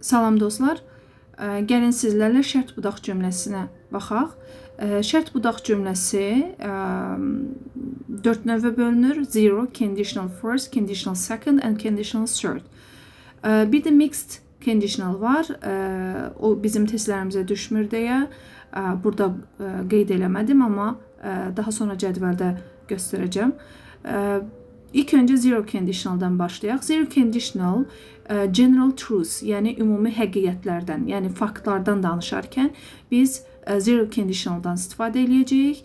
Salam dostlar. Gəlin sizlərlə şərt budaq cümləsinə baxaq. Şərt budaq cümləsi 4 növə bölünür. Zero, conditional first, conditional second and conditional third. Bir də mixed conditional var. O bizim testlərimizə düşmür deyə burada qeyd eləmədim, amma daha sonra cədvəldə göstərəcəm. İlk öncə zero conditionaldan başlayaq. Zero conditional general truths, yəni ümumi həqiqətlərdən, yəni faktlardan danışarkən biz zero conditionaldan istifadə edəcəyik.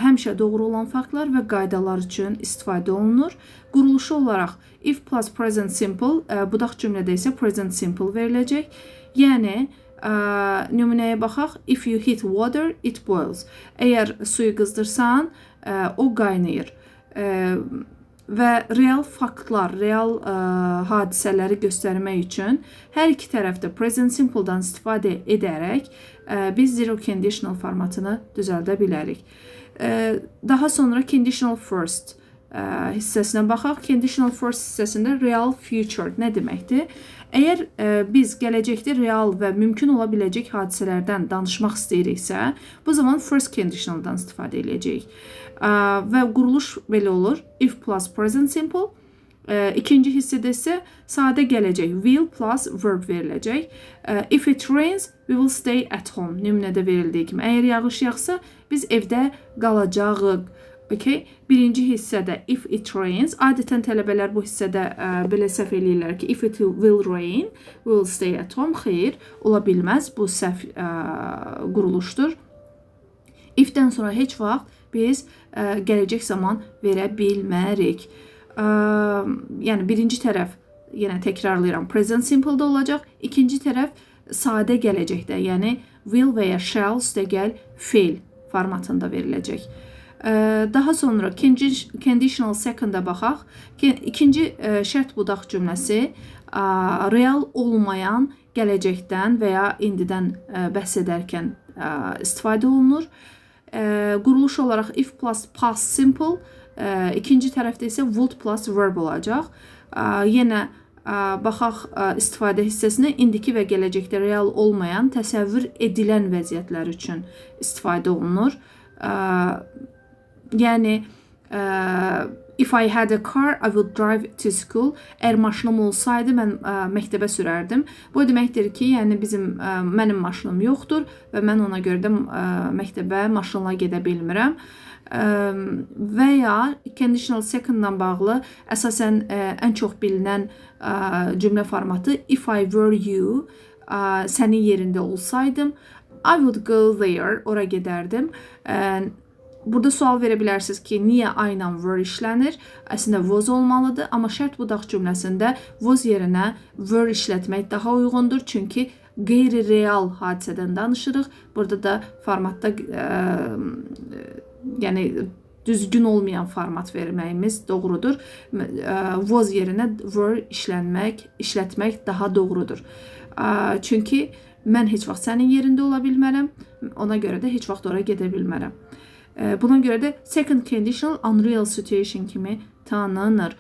Həmişə doğru olan faktlar və qaydalar üçün istifadə olunur. Quruluşu olaraq if plus present simple, budaq cümlədə isə present simple veriləcək. Yəni nümunəyə baxaq. If you heat water, it boils. Əgər suyu qızdırsan, o qaynayır. Və real faktlar, real hadisələri göstərmək üçün hər iki tərəfdə present simple'dan istifadə edərək biz zero conditional formatını düzəldə bilərik. Daha sonra conditional first hissəsinə baxaq. Conditional first hissəsində real future nə deməkdir? Əgər biz gələcəkdə real və mümkün ola biləcək hadisələrdən danışmaq istəyiriksə, bu zaman first conditionaldan istifadə edəcəyik. Və quruluş belə olur. If plus present simple. İkinci hissədə isə sadə gələcək. Will plus verb veriləcək. If it rains, we will stay at home. Nümunədə verildiyi kimi. Əgər yağış yağsa, biz evdə qalacağıq. Okay. Birinci hissədə if it rains. Adətən tələbələr bu hissədə belə səhv eləyirlər ki, if it will rain, we will stay at home. Xeyr, ola bilməz. Bu səhv quruluşdur. If-dən sonra heç vaxt biz gələcək zaman verə bilmərik. Yəni birinci tərəf, yenə təkrarlayıram, present simple-da olacaq. İkinci tərəf sadə gələcəkdə, yəni will və ya shall üstəgəl fail formatında veriləcək. Daha sonra conditional second-a baxaq. İkinci şərt budaq cümləsi real olmayan gələcəkdən və ya indidən bəhs edərkən istifadə olunur. Quruluş olaraq if plus past simple, ikinci tərəfdə isə would plus verb olacaq. Yenə baxaq istifadə hissəsinə. İndiki və gələcəkdə real olmayan, təsəvvür edilən vəziyyətlər üçün istifadə olunur. Yəni if I had a car, I would drive to school. Əgər maşınım olsaydı, mən məktəbə sürərdim. Bu deməkdir ki, yəni mənim maşınım yoxdur və mən ona görə də məktəbə maşınla gedə bilmirəm. Və ya conditional second-dan bağlı əsasən ən çox bilinən cümlə formatı if I were you, sənin yerində olsaydım, I would go there, ora gedərdim. Burada sual verə bilərsiniz ki, niyə I ilə were işlənir? Əslində was olmalıdır, amma şərt budaq cümləsində was yerinə were işlətmək daha uyğundur. Çünki qeyri-real hadisədən danışırıq. Burada da formatda yəni düzgün olmayan format verməyimiz doğrudur. Was yerinə were işlətmək daha doğrudur. Çünki mən heç vaxt sənin yerində ola bilmərəm. Ona görə də heç vaxt ora gedə bilmərəm. Buna görə də second conditional unreal situation kimi tanınır.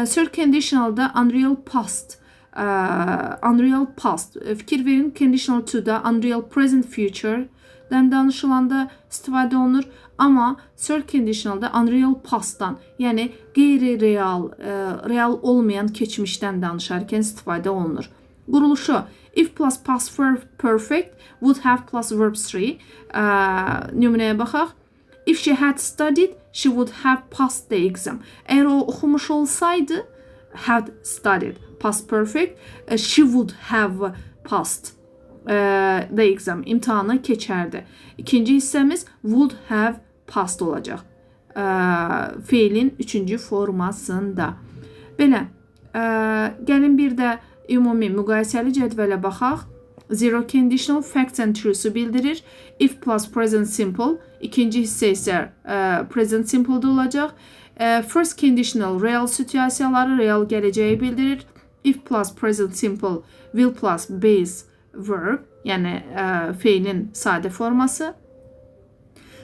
Third conditionalda unreal past. Fikir verin, conditional to-da unreal present future-dən danışılanda istifadə olunur. Amma third conditionalda unreal past-dan, yəni qeyri-real, real olmayan keçmişdən danışarkən istifadə olunur. Quruluşu if plus past perfect would have plus verb 3. Nümunəyə baxaq. If she had studied, she would have passed the exam. Əgər o oxumuş olsaydı, had studied, past perfect, she would have passed the exam. İmtahanı keçərdi. İkinci hissəmiz would have passed olacaq. Feilin üçüncü formasında. Belə, gəlin bir də ümumi müqayisəli cədvələ baxaq. Zero conditional facts and truth'u bildirir. If plus present simple. İkinci hissə isə present simple'da olacaq. First conditional real situasiyaları, real gələcəyi bildirir. If plus present simple, will plus base verb, yəni feilin sadə forması.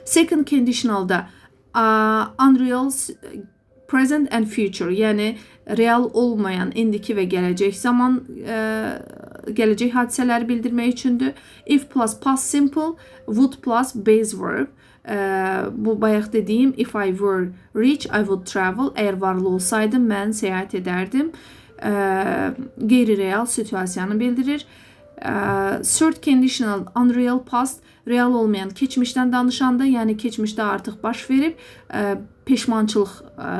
Second conditionalda unreal present and future, yəni real olmayan indiki və gələcək zaman gələcək hadisələri bildirmək üçündür. If plus past simple, would plus base verb. Bu bayaq dediyim if I were rich, I would travel. Əgər varlı olsaydım mən səyahət edərdim. Qeyri-real situasiyanı bildirir. Third conditional unreal past, real olmayan keçmişdən danışanda, yəni keçmişdə artıq baş verib, peşmançılıq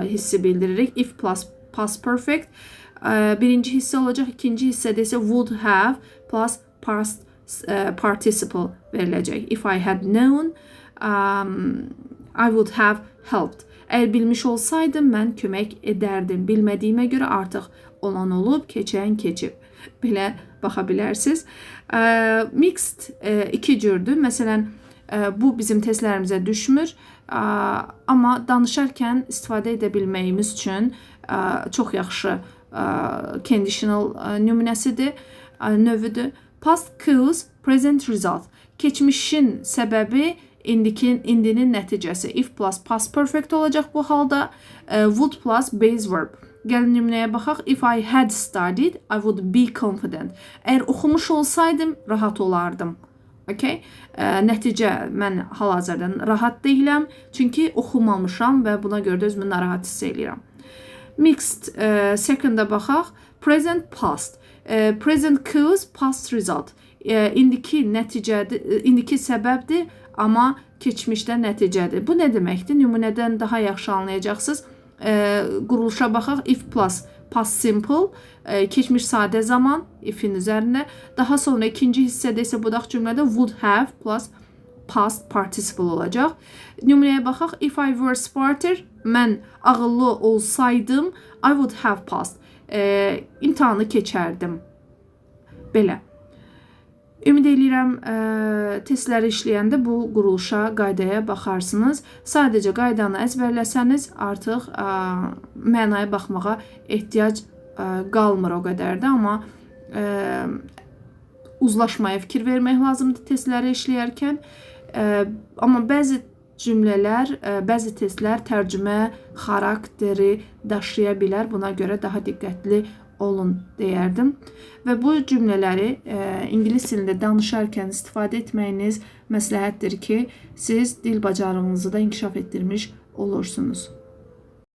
hissi bildiririk. If plus past perfect. Birinci hissə olacaq, ikinci hissədə isə would have plus past participle veriləcək. If I had known, I would have helped. Əgər bilmiş olsaydım mən kömək edərdim. Bilmədiyimə görə artıq olan olub, keçən keçib. Belə baxa bilərsiniz. Mixed iki cürdür. Məsələn, bu bizim testlərimizə düşmür. Amma danışarkən istifadə edə bilməyimiz üçün çox yaxşı conditional nümunəsidir, növüdür. Past cause, present result. Keçmişin səbəbi, indinin nəticəsi. If plus past perfect olacaq bu halda. Would plus base verb. Gəlin nümunəyə baxaq. If I had studied, I would be confident. Əgər oxumuş olsaydım, rahat olardım. Okay? Nəticə, mən hal-hazırda rahat deyiləm. Çünki oxumamışam və buna görə də özümü narahat hiss edirəm. Mixed second-a baxaq. Present past. Present cause, past result. İndiki nəticədir, indiki səbəbdir, amma keçmişdə nəticədir. Bu nə deməkdir? Nümunədən daha yaxşı anlayacaqsınız. Quruluşa baxaq. If plus past simple, keçmiş sadə zaman, if'in üzərində. Daha sonra ikinci hissədə isə budaq cümlədə would have plus past participle olacaq. Nümunəyə baxaq. If I were smarter, mən ağıllı olsaydım, I would have passed. İmtahanı keçərdim. Belə. Ümid edirəm testləri işləyəndə bu quruluşa, qaydaya baxarsınız. Sadəcə qaydanı əzbərləsəniz artıq mənaya baxmağa ehtiyac qalmır o qədər də, amma uzlaşmaya fikir vermək lazımdır testləri işləyərkən. Amma bəzi cümlələr, bəzi testlər tərcümə xarakteri daşıya bilər. Buna görə daha diqqətli olun deyərdim. Və bu cümlələri ingilis dilində danışarkən istifadə etməyiniz məsləhətdir ki, siz dil bacarığınızı da inkişaf etdirmiş olursunuz.